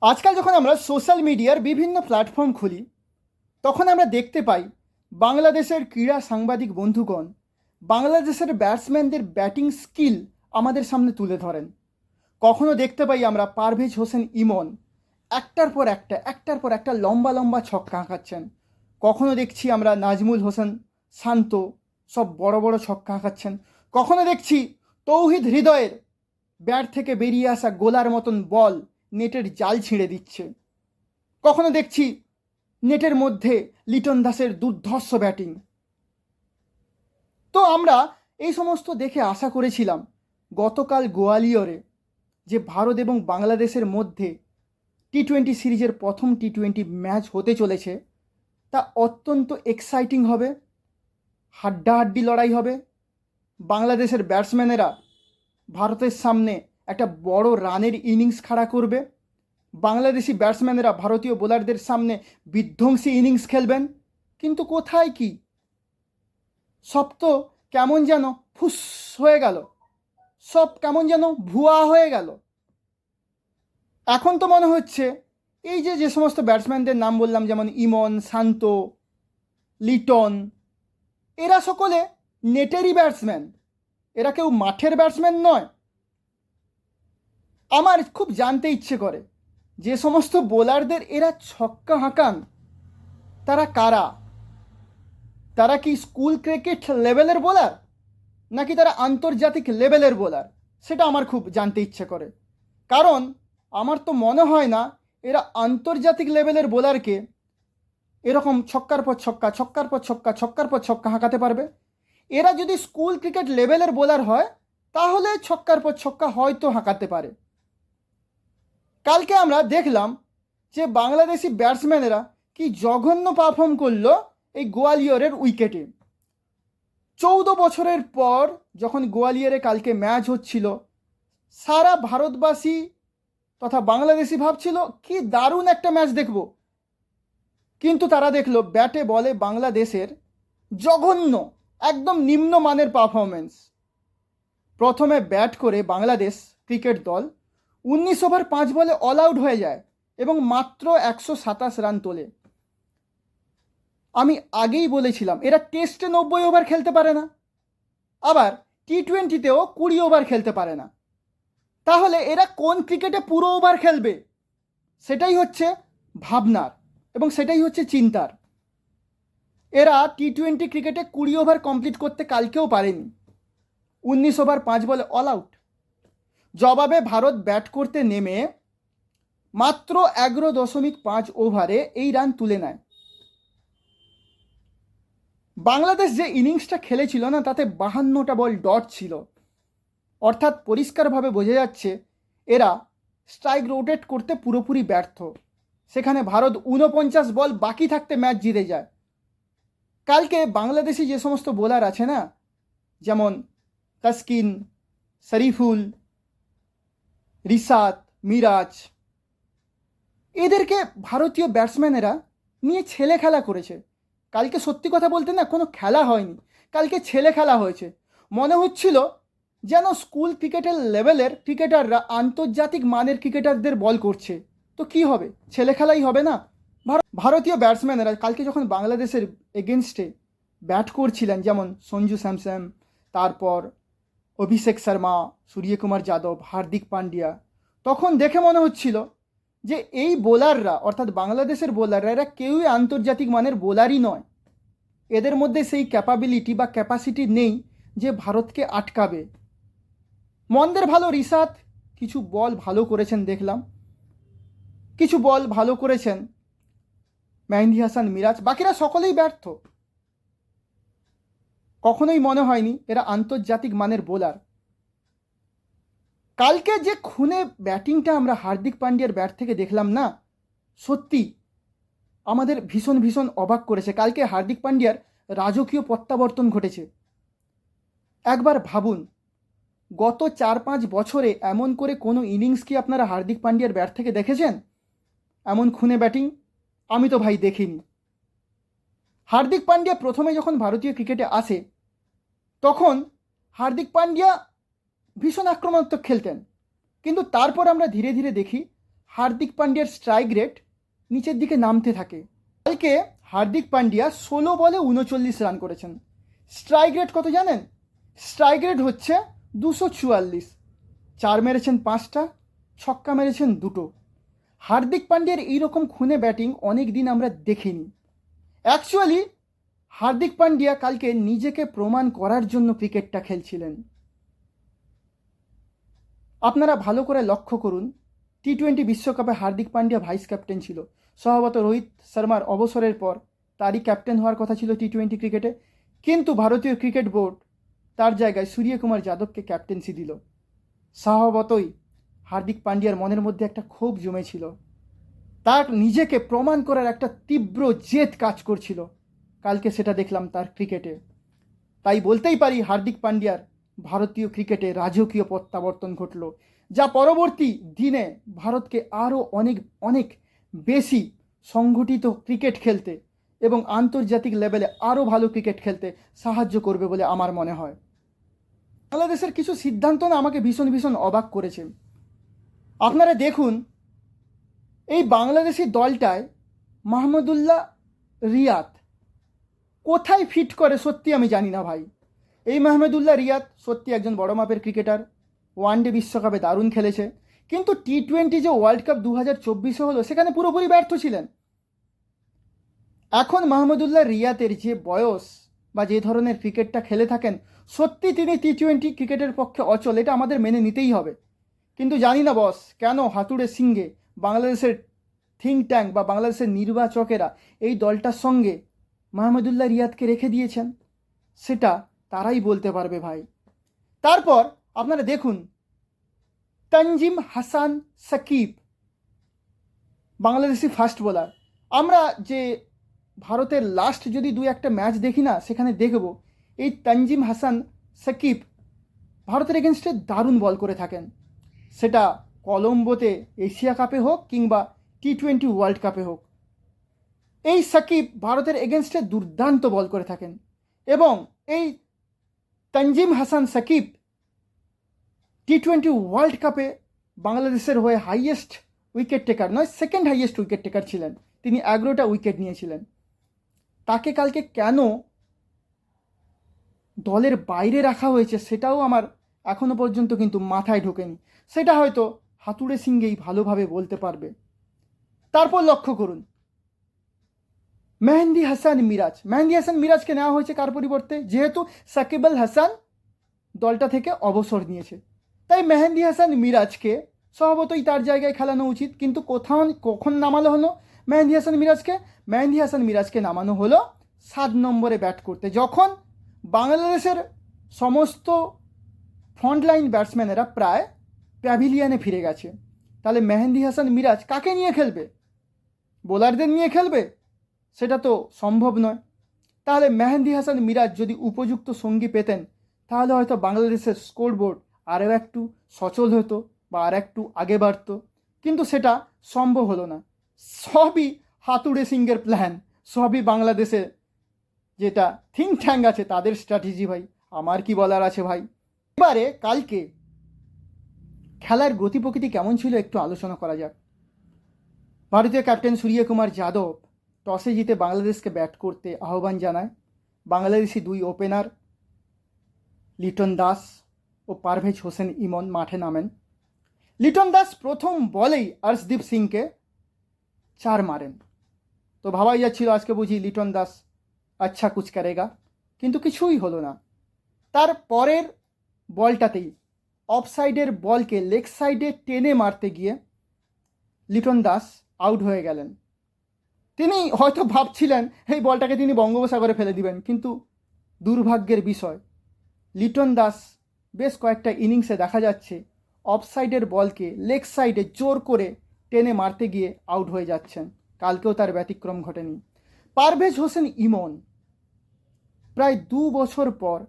আজকাল যখন আমরা সোশ্যাল মিডিয়ার বিভিন্ন প্ল্যাটফর্ম খুলি তখন আমরা দেখতে পাই বাংলাদেশের ক্রীড়া সাংবাদিক বন্ধুগণ বাংলাদেশের ব্যাটসম্যানদের ব্যাটিং স্কিল আমাদের সামনে তুলে ধরেন। কখনো দেখতে পাই আমরা পারভেজ হোসেন ইমন একটার পর একটা লম্বা লম্বা ছক্কা হাঁকাচ্ছেন। কখনো দেখছি আমরা নাজমুল হোসেন শান্ত সব বড় বড় ছক্কা হাঁকাচ্ছেন। কখনো দেখছি তৌহিদ হৃদয়ের ব্যাট থেকে বেরিয়ে আসা গোলার মতন বল নেটের জাল ছিঁড়ে দিচ্ছে। কখনো দেখছি নেটের মধ্যে লিটন দাসের দুর্ধর্ষ ব্যাটিং। তো আমরা এই সমস্ত দেখে আশা করেছিলাম গতকাল গোয়ালিয়রে যে ভারত এবং বাংলাদেশের মধ্যে টি-20 সিরিজের প্রথম টি-20 ম্যাচ হতে চলেছে তা অত্যন্ত এক্সাইটিং হবে, হাড্ডাহাড্ডি লড়াই হবে। বাংলাদেশের ব্যাটসম্যানেরা ভারতের সামনে একটা বড় রানের ইনিংস খাড়া করবে। বাংলাদেশি ব্যাটসম্যানেরা ভারতীয় বোলারদের সামনে বিধ্বংসী ইনিংস খেলবেন। কিন্তু কোথায় কি, সব তো কেমন যেন ফুস হয়ে গেল, সব কেমন যেন ভুয়া হয়ে গেল। এখন তো মনে হচ্ছে এই যে সমস্ত ব্যাটসম্যানদের নাম বললাম, যেমন ইমন, শান্ত, লিটন, এরা সকলে নেটেরই ব্যাটসম্যান, এরা কেউ মাঠের ব্যাটসম্যান নয়। আমার খুব জানতে ইচ্ছে করে যে সমস্ত বোলারদের এরা ছক্কা হাঁকান তারা কারা? তারা কি স্কুল ক্রিকেট লেভেলের বোলার নাকি তারা আন্তর্জাতিক লেভেলের বোলার? সেটা আমার খুব জানতে ইচ্ছে করে, কারণ আমার তো মনে হয় না এরা আন্তর্জাতিক লেভেলের বোলারকে এরকম ছক্কার পর ছক্কা ছক্কার পর ছক্কা ছক্কার পর ছক্কা হাঁকাতে পারবে। এরা যদি স্কুল ক্রিকেট লেভেলের বোলার হয় তাহলে ছক্কার পর ছক্কা হয়তো হাঁকাতে পারে। কালকে আমরা দেখলাম যে বাংলাদেশি ব্যাটসম্যানেরা কি জঘন্য পারফর্ম করলো এই গোয়ালিয়রের উইকেটে। 14 বছরের পর যখন গোয়ালিয়রে কালকে ম্যাচ হচ্ছিল, সারা ভারতবাসী তথা বাংলাদেশি ভাবছিল কি দারুণ একটা ম্যাচ দেখব, কিন্তু তারা দেখলো ব্যাটে বলে বাংলাদেশের জঘন্য একদম নিম্নমানের পারফরমেন্স। প্রথমে ব্যাট করে বাংলাদেশ ক্রিকেট দল 19 ওভার 5 বলে অল আউট হয়ে যায় এবং মাত্র 127 রান তোলে। আমি বলেছিলাম এরা টেস্টে 90 ওভার খেলতে পারে না, আবার টি-20তেও 20 ওভার খেলতে পারে না। তাহলে এরা কোন ক্রিকেটে পুরো ওভার খেলবে? সেটাই হচ্ছে ভাবনার এবং সেটাই হচ্ছে চিন্তার। এরা টি-20 ক্রিকেটে 20 ওভার কমপ্লিট করতে কালকেও পারেনি, 19 ওভার 5 বলে অল আউট। জবাবে ভারত ব্যাট করতে নেমে মাত্র 11.5 ওভারে এই রান তুলে নেয়। বাংলাদেশ যে ইনিংসটা খেলেছিল না, তাতে 52টা বল ডট ছিল, অর্থাৎ পরিষ্কারভাবে বোঝা যাচ্ছে এরা স্ট্রাইক রোটেট করতে পুরোপুরি ব্যর্থ। সেখানে ভারত 49 বল বাকি থাকতে ম্যাচ জিতে যায়। কালকে বাংলাদেশি যে সমস্ত বোলার আছে না, যেমন তাসকিন, শরীফুল, রিশাত, মিরাজ, এদেরকে ভারতীয় ব্যাটসম্যানেরা নিয়ে ছেলে খেলা করেছে। কালকে সত্যি কথা বলতে না কোনো খেলা হয়নি, কালকে ছেলে খেলা হয়েছে। মনে হচ্ছিল যেন স্কুল ক্রিকেটের লেভেলের ক্রিকেটাররা আন্তর্জাতিক মানের ক্রিকেটারদের বল করছে। তো কি হবে, ছেলে খেলাই হবে না? ভারতীয় ব্যাটসম্যানেরা কালকে যখন বাংলাদেশের এগেনস্টে ব্যাট করছিলেন, যেমন সঞ্জু স্যামসন, তারপর অভিষেক শর্মা, সূর্যকুমার যাদব, হার্দিক পান্ডিয়া, তখন দেখে মনে হচ্ছিল যে এই বোলাররা অর্থাৎ বাংলাদেশের বোলাররা এরা কেউই আন্তর্জাতিক মানের বোলারই নয়। এদের মধ্যে সেই ক্যাপাবিলিটি বা ক্যাপাসিটি নেই যে ভারতকে আটকাবে। মন্দের ভালো রিশাত কিছু বল ভালো করেছেন দেখলাম, কিছু বল ভালো করেছেন মেহেদি হাসান, মিরাজ, বাকিরা সকলেই ব্যর্থ। কখনোই মনে হয়নি এরা আন্তর্জাতিক মানের বোলার। কালকে যে খুনে ব্যাটিংটা আমরা হার্দিক পান্ডিয়ার ব্যাট থেকে দেখলাম না, সত্যি আমাদের ভীষণ ভীষণ অবাক করেছে। কালকে হার্দিক পান্ডিয়ার রাজকীয় প্রত্যাবর্তন ঘটেছে। একবার ভাবুন, গত 4-5 বছরে এমন করে কোনো ইনিংস কি আপনারা হার্দিক পান্ডিয়ার ব্যাট থেকে দেখেছেন? এমন খুনে ব্যাটিং আমি তো ভাই দেখিনি। হার্দিক পান্ডিয়া প্রথমে যখন ভারতীয় ক্রিকেটে আসে তখন হার্দিক পান্ডিয়া ভীষণ আক্রমণাত্মক খেলতেন, কিন্তু তারপর আমরা ধীরে ধীরে দেখি হার্দিক পান্ডিয়ার স্ট্রাইক রেট নিচের দিকে নামতে থাকে। কালকে হার্দিক পান্ডিয়া 16 বলে 39 রান করেছেন। স্ট্রাইক রেট কত জানেন? স্ট্রাইক রেট হচ্ছে 244। 4 মেরেছেন 5টা, ছক্কা মেরেছেন 2টো। হার্দিক পান্ডিয়ার এইরকম খুনে ব্যাটিং অনেক দিন আমরা দেখিনি। অ্যাকচুয়ালি হার্দিক পান্ডিয়া কালকে নিজেকে প্রমাণ করার জন্য ক্রিকেটটা খেলছিলেন। আপনারা ভালো করে লক্ষ্য করুন, টি-20 বিশ্বকাপে হার্দিক পান্ডিয়া ভাইস ক্যাপ্টেন ছিল। সম্ভবত রোহিত শর্মার অবসরের পর তারই ক্যাপ্টেন হওয়ার কথা ছিল টি-20 ক্রিকেটে, কিন্তু ভারতীয় ক্রিকেট বোর্ড তার জায়গায় সূর্যকুমার যাদবকে ক্যাপ্টেন্সি দিল। স্বভাবতই হার্দিক পান্ডিয়ার মনের মধ্যে একটা ক্ষোভ জমেছিল। তার নিজেকে প্রমাণ করার একটা তীব্র জেদ কাজ করছিল। কালকে সেটা দেখলাম তার ক্রিকেটে। তাই বলতেই পারি হার্দিক পান্ডিয়ার ভারতীয় ক্রিকেটে রাজকীয় প্রত্যাবর্তন ঘটল, যা পরবর্তী দিনে ভারতকে আরও অনেক অনেক বেশি সংগঠিত ক্রিকেট খেলতে এবং আন্তর্জাতিক লেভেলে আরও ভালো ক্রিকেট খেলতে সাহায্য করবে বলে আমার মনে হয়। বাংলাদেশের কিছু সিদ্ধান্ত না আমাকে ভীষণ ভীষণ অবাক করেছে। আপনারা দেখুন, এই বাংলাদেশি দলটায় মাহমুদুল্লাহ রিয়াদ কোথায় ফিট করে সত্যি আমি জানি না ভাই। এই মাহমুদুল্লাহ রিয়াদ সত্যি একজন বড় মাপের ক্রিকেটার, ওয়ানডে বিশ্বকাপে দারুণ খেলেছে, কিন্তু টি-20 যে ওয়ার্ল্ড কাপ 2024 হলো সেখানে পুরোপুরি ব্যর্থ ছিলেন। এখন মাহমুদুল্লাহ রিয়াদের যে বয়স বা যে ধরনের ক্রিকেটটা খেলে থাকেন, সত্যি তিনি টি-20 ক্রিকেটের পক্ষে অচল, এটা আমাদের মেনে নিতেই হবে। কিন্তু জানি না বস, কেন হাতুড়ে সিংহে বাংলাদেশের থিঙ্ক ট্যাঙ্ক বা বাংলাদেশের নির্বাচকেরা এই দলটার সঙ্গে মাহমুদুল্লাহ রিয়াদকে রেখে দিয়েছেন, সেটা তারাই বলতে পারবে ভাই। তারপর আপনারা দেখুন, তানজিম হাসান সাকিব বাংলাদেশি ফাস্ট বোলার। আমরা যে ভারতের লাস্ট যদি 2-1টা ম্যাচ দেখি না, সেখানে দেখব এই তানজিম হাসান সাকিব ভারতের এগেনস্টে দারুণ বল করে থাকেন, সেটা কলম্বোতে এশিয়া কাপে হোক কিংবা টি-20 ওয়ার্ল্ড কাপে হোক। এই সাকিব ভারতের এগেনস্টে দুর্দান্ত বল করে থাকেন এবং এই তানজিম হাসান সাকিব টি-20 ওয়ার্ল্ড কাপে বাংলাদেশের হয়ে হাইয়েস্ট উইকেট টেকার নয়, সেকেন্ড হাইয়েস্ট উইকেট টেকার ছিলেন। তিনি 11টা উইকেট নিয়েছিলেন। তাকে কালকে কেন দলের বাইরে রাখা হয়েছে সেটাও আমার এখনো পর্যন্ত কিন্তু মাথায় ঢোকেনি। সেটা হয়তো হাতুড়ে সিংহেই ভালোভাবে বলতে পারবে। তারপর লক্ষ্য করুন, মেহেদি হাসান মিরাজকে নেওয়া হয়েছে কার পরিবর্তে? যেহেতু সাকিব আল হাসান দলটা থেকে অবসর নিয়েছে, তাই মেহেদি হাসান মিরাজকে স্বভাবতই তার জায়গায় খেলানো উচিত। কিন্তু কখন নামানো হলো মেহেদি হাসান মিরাজকে নামানো হলো 7 নম্বরে ব্যাট করতে, যখন বাংলাদেশের সমস্ত ফ্রন্টলাইন ব্যাটসম্যানেরা প্রায় প্যাভিলিয়নে ফিরে গেছে। তাহলে মেহেদি হাসান মিরাজ কাকে নিয়ে খেলবে? বোলারদের নিয়ে খেলবে? সেটা তো সম্ভব নয়। তাহলে মেহেদি হাসান মিরাজ যদি উপযুক্ত সঙ্গী পেতেন, তাহলে হয়তো বাংলাদেশের স্কোরবোর্ড আরও একটু সচল হতো বা আর একটু আগে বাড়ত, কিন্তু সেটা সম্ভব হলো না। সবই হাতুড়ে সিংহের প্ল্যান, সবই বাংলাদেশে যেটা থিঙ্ক ট্যাঙ্ক আছে তাদের স্ট্র্যাটেজি ভাই। আমার কি বলার আছে ভাই। এবারে কালকে খেলার গতি প্রকৃতি কেমন ছিল একটু আলোচনা করা যাক। ভারতীয় ক্যাপ্টেন সূর্যকুমার যাদব টসে জিতে বাংলাদেশকে ব্যাট করতে আহ্বান জানায়। বাংলাদেশি 2 ওপেনার লিটন দাস ও পারভেজ হোসেন ইমন মাঠে নামেন। লিটন দাস প্রথম বলেই অর্শদীপ সিংকে 4 মারেন। তো ভাবাই যাচ্ছিল আজকে বুঝি লিটন দাস আচ্ছা কুছ করেগা, কিন্তু কিছুই হলো না। তার পরের বলটাতেই অফসাইডের বলকে লেগ সাইডে টেনে মারতে গিয়ে লিটন দাস আউট হয়ে গেলেন। তিনি হয়তো ভাবছিলেন এই বলটাকে তিনি বঙ্গোপসাগরে ফেলে দিবেন, কিন্তু দুর্ভাগ্যের বিষয় লিটন দাস বেশ কয়েকটা ইনিংসে দেখা যাচ্ছে অফসাইডের বলকে লেগ সাইডে জোর করে টেনে মারতে গিয়ে আউট হয়ে যাচ্ছেন। কালকেও তার ব্যতিক্রম ঘটেনি। পারভেজ হোসেন ইমন প্রায় 2 বছর পর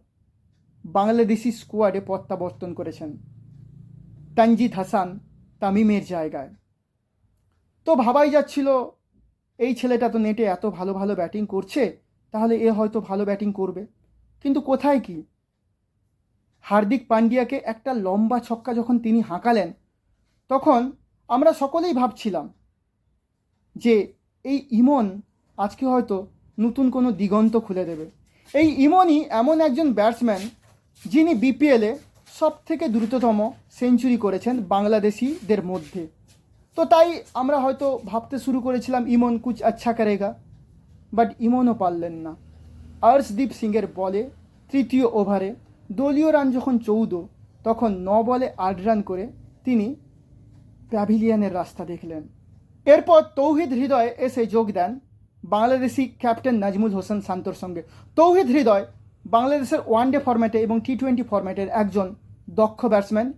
বাংলাদেশি স্কোয়াডে প্রত্যাবর্তন করেছেন তানজিদ হাসান তামিমের জায়গায়। তো ভাবাই যাচ্ছিল এই ছেলেটা তো নেটে এত ভালো ভালো ব্যাটিং করছে, তাহলে এ হয়তো ভালো ব্যাটিং করবে। কিন্তু কোথায় কি, হার্দিক পান্ডিয়াকে একটা লম্বা ছক্কা যখন তিনি হাঁকালেন, তখন আমরা সকলেই ভাবছিলাম যে এই ইমন আজকে হয়তো নতুন কোনো দিগন্ত খুলে দেবে। এই ইমনই এমন একজন ব্যাটসম্যান যিনি বিপিএলে সব থেকে দ্রুততম সেঞ্চুরি করেছেন বাংলাদেশিদের মধ্যে। তো তাই আমরা হয়তো ভাবতে শুরু করেছিলাম ইমন কুছ আচ্ছা করেগা, বাট ইমনও পারলেন না। অর্শদীপ সিংয়ের বলে তৃতীয় ওভারে দলীয় রান যখন 14, তখন 9 বলে 8 রান করে তিনি প্যাভিলিয়নের রাস্তা দেখলেন। এরপর তৌহিদ হৃদয় এসে যোগ দেন বাংলাদেশি ক্যাপ্টেন নাজমুল হোসেন শান্তর সঙ্গে। তৌহিদ হৃদয় বাংলাদেশের ওয়ানডে ফরম্যাটে এবং টি20 ফরম্যাটের একজন দক্ষ ব্যাটসম্যান।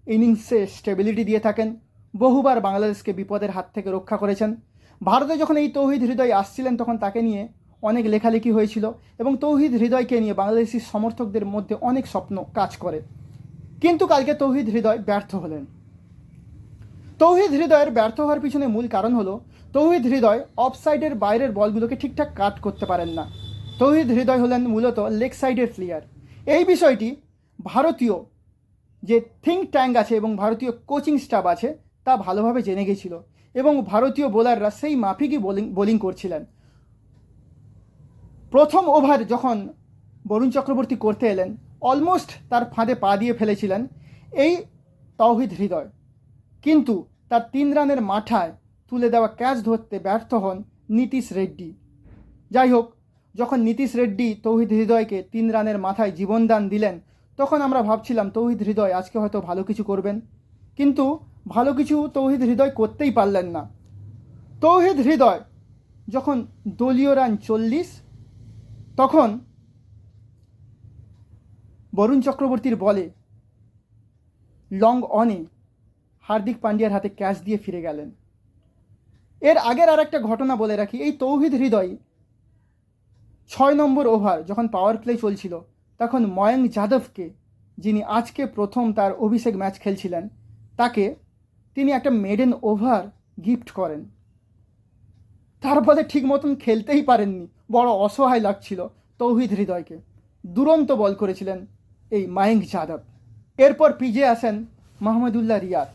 ইনিংসে স্টেবিলিটি দিয়ে থাকেন, বহুবার বাংলাদেশকে বিপদের হাত থেকে রক্ষা করেছেন। ভারতে যখন এই তৌহিদ হৃদয় আসছিলেন তখন তাকে নিয়ে অনেক লেখালেখি হয়েছিল এবং তৌহিদ হৃদয়কে নিয়ে বাংলাদেশি সমর্থকদের মধ্যে অনেক স্বপ্ন কাজ করে। কিন্তু কালকে তৌহিদ হৃদয় ব্যর্থ হলেন। তৌহিদ হৃদয়ের ব্যর্থ হওয়ার পিছনে মূল কারণ হলো তৌহিদ হৃদয় অফসাইডের বাইরের বলগুলোকে ঠিকঠাক কাট করতে পারেন না। তৌহিদ হৃদয় হলেন মূলত লেগ সাইডের প্লেয়ার। এই বিষয়টি ভারতীয় যে থিঙ্ক ট্যাঙ্ক আছে এবং ভারতীয় কোচিং স্টাফ আছে তা ভালোভাবে জেনে গেছিল এবং ভারতীয় বোলাররা সেই মাফিকই বোলিং করছিলেন। প্রথম ওভার যখন বরুণ চক্রবর্তী করতে এলেন, অলমোস্ট তার ফাঁদে পা দিয়ে ফেলেছিলেন এই তৌহিদ হৃদয়, কিন্তু তার 3 রানের মাথায় তুলে দেওয়া ক্যাচ ধরতে ব্যর্থ হন নীতিশ রেড্ডি। যাই হোক, যখন নীতিশ রেড্ডি তৌহিদ হৃদয়কে 3 রানের মাথায় জীবনদান দিলেন, তখন আমরা ভাবছিলাম তৌহিদ হৃদয় আজকে হয়তো ভালো কিছু করবেন, কিন্তু ভালো কিছু তৌহিদ হৃদয় করতেই পারলেন না। তৌহিদ হৃদয় যখন দলীয় রান 40, তখন বরুণ চক্রবর্তীর বলে লং অনে হার্দিক পান্ডিয়ার হাতে ক্যাচ দিয়ে ফিরে গেলেন। এর আগের আর একটা ঘটনা বলে রাখি, এই তৌহিদ হৃদয় 6 নম্বর ওভার যখন পাওয়ার প্লে চলছিল, তখন ময়ঙ্ক যাদবকে, যিনি আজকে প্রথম তার অভিষেক ম্যাচ খেলছিলেন, তাকে তিনি একটা মেডেন ওভার গিফট করেন। তার বলে ঠিক মতন খেলতেই পারেননি, বড় অসহায় লাগছিল তৌহিদ হৃদয়কে। দুরন্ত বল করেছিলেন এই ময়ঙ্ক যাদব। এরপর পিজে আসেন মাহমুদুল্লাহ রিয়াদ,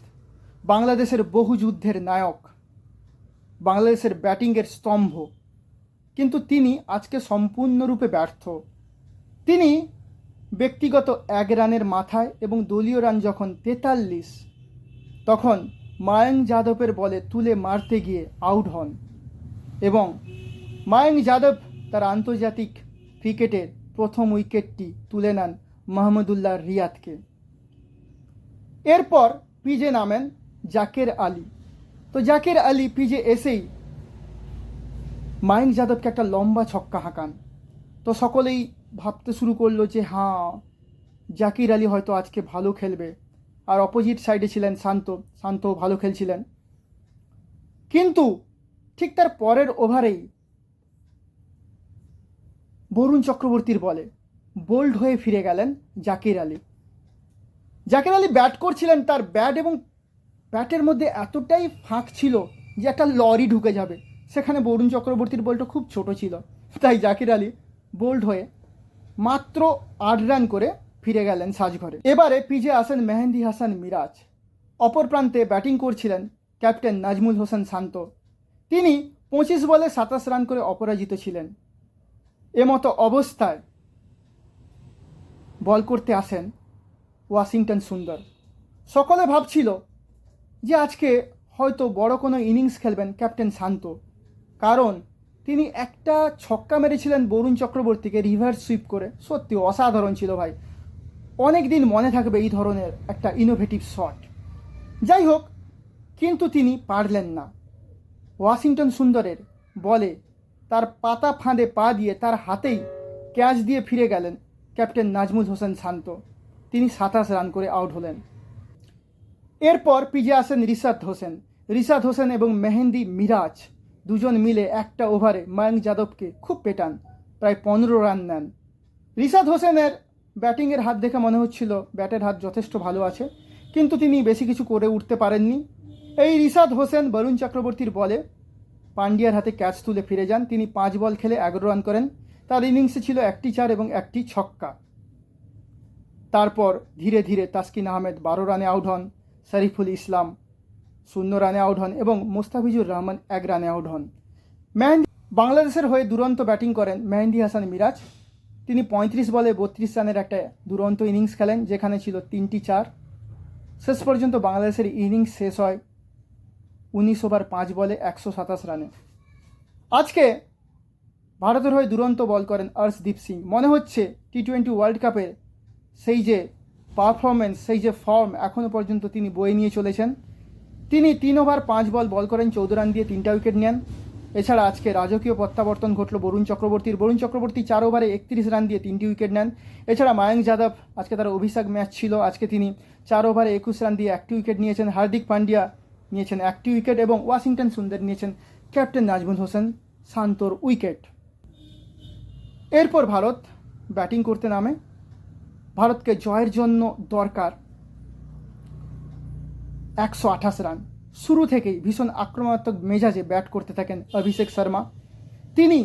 বাংলাদেশের বহু যুদ্ধের নায়ক, বাংলাদেশের ব্যাটিংয়ের স্তম্ভ, কিন্তু তিনি আজকে সম্পূর্ণরূপে ব্যর্থ। তিনি ব্যক্তিগত 1 রানের মাথায় এবং দলীয় রান যখন 43, তখন ময়ঙ্ক যাদবের বলে তুলে মারতে গিয়ে আউট হন এবং ময়ঙ্ক যাদব তার আন্তর্জাতিক ক্রিকেটের প্রথম উইকেটটি তুলে নেন মাহমুদুল্লাহ রিয়াদকে। এরপর পিজে নামেন জাকের আলী। তো জাকের আলী পিজে এসেই ময়ঙ্ক যাদবকে একটা লম্বা ছক্কা হাঁকান। তো সকলেই ভাবতে শুরু করলো যে হ্যাঁ, জাকির আলী হয়তো আজকে ভালো খেলবে। আর অপোজিট সাইডে ছিলেন শান্তও ভালো খেলছিলেন। কিন্তু ঠিক তার পরের ওভারেই বরুণ চক্রবর্তীর বলে বোল্ড হয়ে ফিরে গেলেন জাকির আলী। জাকির আলী ব্যাট করছিলেন, তার ব্যাট এবং ব্যাটের মধ্যে এতটাই ফাঁক ছিল যে একটা লরি ঢুকে যাবে। সেখানে বরুণ চক্রবর্তীর বলটা খুব ছোট ছিল, তাই জাকির আলী বোল্ড হয়ে মাত্র 8 রান করে ফিরে গেলেন সাজঘরে। এবারে পিজে আসেন মেহেদি হাসান মিরাজ। অপর প্রান্তে ব্যাটিং করছিলেন ক্যাপ্টেন নাজমুল হোসেন শান্ত। তিনি 25 বলে 27 রান করে অপরাজিত ছিলেন। এমতো অবস্থায় বল করতে আসেন ওয়াশিংটন সুন্দর। সকলে ভাবছিল যে আজকে হয়তো বড় কোনো ইনিংস খেলবেন ক্যাপ্টেন শান্ত, কারণ তিনি একটা ছক্কা মেরেছিলেন বরুণ চক্রবর্তীকে রিভার্স সুইপ করে। সত্যি অসাধারণ ছিল ভাই, অনেক দিন মনে থাকবে এই ধরনের একটা ইনোভেটিভ শট। যাই হোক, কিন্তু তিনি পারলেন না। ওয়াশিংটন সুন্দরের বলে তার পাতা ফাঁদে পা দিয়ে তার হাতেই ক্যাচ দিয়ে ফিরে গেলেন ক্যাপ্টেন নাজমুল হোসেন শান্ত। তিনি 27 রান করে আউট হলেন। এরপর পিজে আসেন রিশাদ হোসেন এবং মেহেদি মিরাজ। দুজন মিলে একটা ওভারে ময়ঙ্ক যাদবকে খুব পেটান, প্রায় 15 রান নেন। রিশাদ হোসেনের ব্যাটিংয়ের হাত দেখে মনে হচ্ছিল ব্যাটের হাত যথেষ্ট ভালো আছে, কিন্তু তিনি বেশি কিছু করে উঠতে পারেননি। এই রিশাদ হোসেন বরুণ চক্রবর্তীর বলে পান্ডিয়ার হাতে ক্যাচ তুলে ফিরে যান। তিনি 5 বল খেলে 11 রান করেন। তার ইনিংসে ছিল 1টি 4 এবং 1টি ছক্কা। তারপর ধীরে ধীরে তাসকিন আহমেদ 12 রানে আউট হন। শরীফুল ইসলাম রানে আউট হন এবং মোস্তাফিজুর রহমান 1 রানে আউট হন। মেহেন্দি বাংলাদেশের হয়ে দুরন্ত ব্যাটিং করেন মেহেন্দি হাসান মিরাজ। তিনি 35 বলে 32 রানের একটা দুরন্ত ইনিংস খেলেন, যেখানে ছিল 3টি 4। শেষ পর্যন্ত বাংলাদেশের ইনিংস শেষ হয় 19 ওভার 5 বলে 127 রানে। আজকে ভারতের হয়ে দুরন্ত বল করেন অর্শদীপ সিং। মনে হচ্ছে টি20 ওয়ার্ল্ড কাপের সেই যে পারফরমেন্স, সেই যে ফর্ম এখনও পর্যন্ত তিনি বয়ে নিয়ে চলেছেন। তিনি 3 ওভার 5 বল করেন, 14 রান দিয়ে 3টা উইকেট নেন। এছাড়া আজকে রাজকীয় প্রত্যাবর্তন ঘটল বরুণ চক্রবর্তী 4 ওভারে 31 রান দিয়ে 3টি উইকেট নেন। এছাড়া মায়াঙ্ক যাদব, আজকে তার অভিষেক ম্যাচ ছিল, আজকে তিনি 4 ওভারে 21 রান দিয়ে 1টি উইকেট নিয়েছেন। হার্দিক পান্ডিয়া নিয়েছেন 1টি উইকেট এবং ওয়াশিংটন সুন্দর নিয়েছেন ক্যাপ্টেন নাজমুল হোসেন শান্তর উইকেট। এরপর ভারত ব্যাটিং করতে নামে। ভারতকে জয়ের জন্য দরকার 128 রান। শুরু থেকেই ভীষণ আক্রমণাত্মক মেজাজে ব্যাট করতে থাকেন অভিষেক শর্মা। তিনি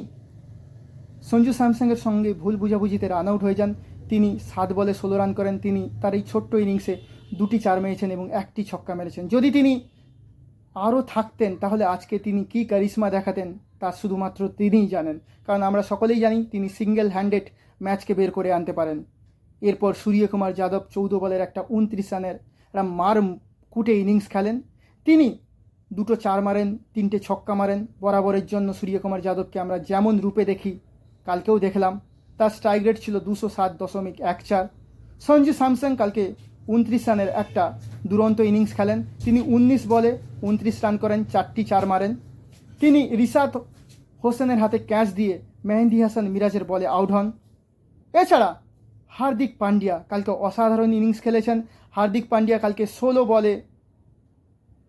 সঞ্জু স্যামসংয়ের সঙ্গে ভুল বুঝাবুঝিতে রান আউট হয়ে যান। তিনি 7 বলে 16 রান করেন। তিনি তার এই ছোট্ট ইনিংসে 2টি 4 মেরেছেন এবং 1টি ছক্কা মেরেছেন। যদি তিনি আরও থাকতেন তাহলে আজকে তিনি কী কারিশমা দেখাতেন তা শুধুমাত্র তিনিই জানেন, কারণ আমরা সকলেই জানি তিনি সিঙ্গেল হ্যান্ডেড ম্যাচকে বের করে আনতে পারেন। এরপর সূর্যকুমার যাদব 14 বলের একটা 29 রানের একটা মার কুটে ইনিংস খেলেন। তিনি 2টো 4 মারেন, 3টে ছক্কা মারেন। বরাবরের জন্য সূর্যকুমার যাদবকে আমরা যেমন রূপে দেখি, কালকেও দেখলাম। তার স্ট্রাইক রেট ছিল 207.14। সঞ্জু স্যামসং কালকে 29 রানের একটা দুরন্ত ইনিংস খেলেন। তিনি 19 বলে 29 রান করেন, 4টি 4 মারেন। তিনি রিশাদ হোসেনের হাতে ক্যাচ দিয়ে মেহেন্দি হাসান মিরাজের বলে আউট হন। এছাড়া হার্দিক পান্ডিয়া কালকে অসাধারণ ইনিংস খেলেছেন। হার্দিক পান্ডিয়া কালকে 16 বলে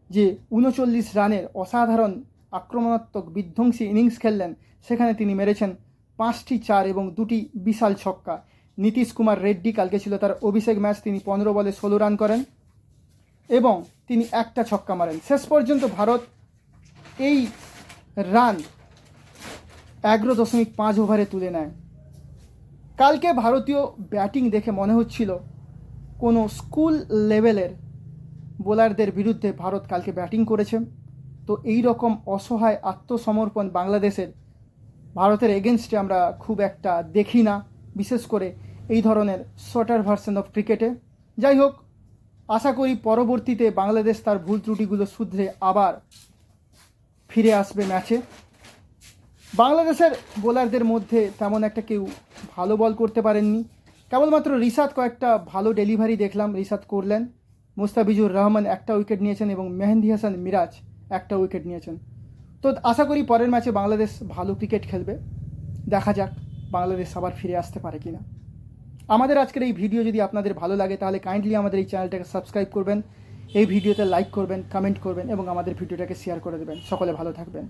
যে 39 রানের অসাধারণ আক্রমণাত্মক বিধ্বংসী ইনিংস খেললেন, সেখানে তিনি মেরেছেন 5টি 4 এবং 2টি বিশাল ছক্কা। নীতিশ কুমার রেড্ডি কালকে ছিল তার অভিষেক ম্যাচ। তিনি 15 বলে 16 রান করেন এবং তিনি একটা ছক্কা মারেন। শেষ পর্যন্ত ভারত এই রান 11.5 ওভারে তুলে নেয়। কালকে ভারতীয় ব্যাটিং দেখে মনে হচ্ছিল কোনো স্কুল লেভেলের বোলারদের বিরুদ্ধে ভারত কালকে ব্যাটিং করেছে। তো এই রকম অসহায় আত্মসমর্পণ বাংলাদেশের ভারতের এগেনস্টে আমরা খুব একটা দেখি না, বিশেষ করে এই ধরনের শর্টার ভার্সন অফ ক্রিকেটে। যাই হোক, আশা করি পরবর্তীতে বাংলাদেশ তার ভুল ত্রুটিগুলো শুধরে আবার ফিরে আসবে ম্যাচে। বাংলাদেশের বোলারদের মধ্যে তেমন একটা কেউ ভালো বল করতে পারেননি। কেবলমাত্র রিশাদ কয়েকটা ভালো ডেলিভারি দেখলাম, রিশাদ করলেন। মোস্তাফিজুর রহমান একটা উইকেট নিয়েছেন এবং মেহেন্দি হাসান মিরাজ একটা উইকেট নিয়েছেন। তো আশা করি পরের ম্যাচে বাংলাদেশ ভালো ক্রিকেট খেলবে। দেখা যাক বাংলাদেশ আবার ফিরে আসতে পারে কিনা। আমাদের আজকের এই ভিডিও যদি আপনাদের ভালো লাগে তাহলে কাইন্ডলি আমাদের এই চ্যানেলটাকে সাবস্ক্রাইব করবেন, এই ভিডিওতে লাইক করবেন, কমেন্ট করবেন এবং আমাদের ভিডিওটাকে শেয়ার করে দেবেন। সকলে ভালো থাকবেন।